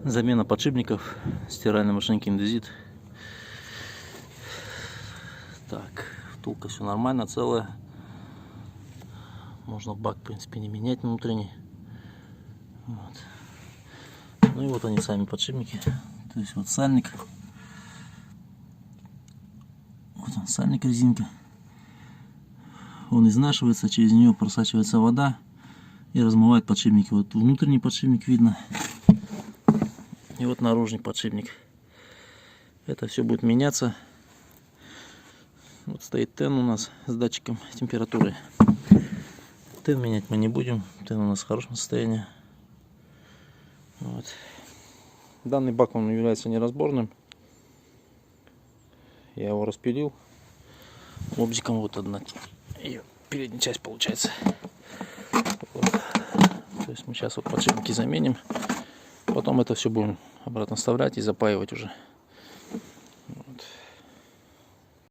Замена подшипников стиральной машинки Индезит. Так, втулка все нормально, целая. Можно бак, в принципе, не менять внутренний. Вот. Ну и вот они сами подшипники. То есть вот сальник. Вот он, сальник, резинка. Он изнашивается, через нее просачивается вода и размывает подшипники. Вот внутренний подшипник видно. И вот наружный подшипник. Это все будет меняться. Вот стоит тен у нас с датчиком температуры. Тен менять мы не будем. Тен у нас в хорошем состоянии. Вот. Данный бак он является неразборным. Я его распилил лобзиком. Вот одна ее передняя часть получается. Вот. То есть мы сейчас вот подшипники заменим. Потом это все будем обратно вставлять и запаивать уже.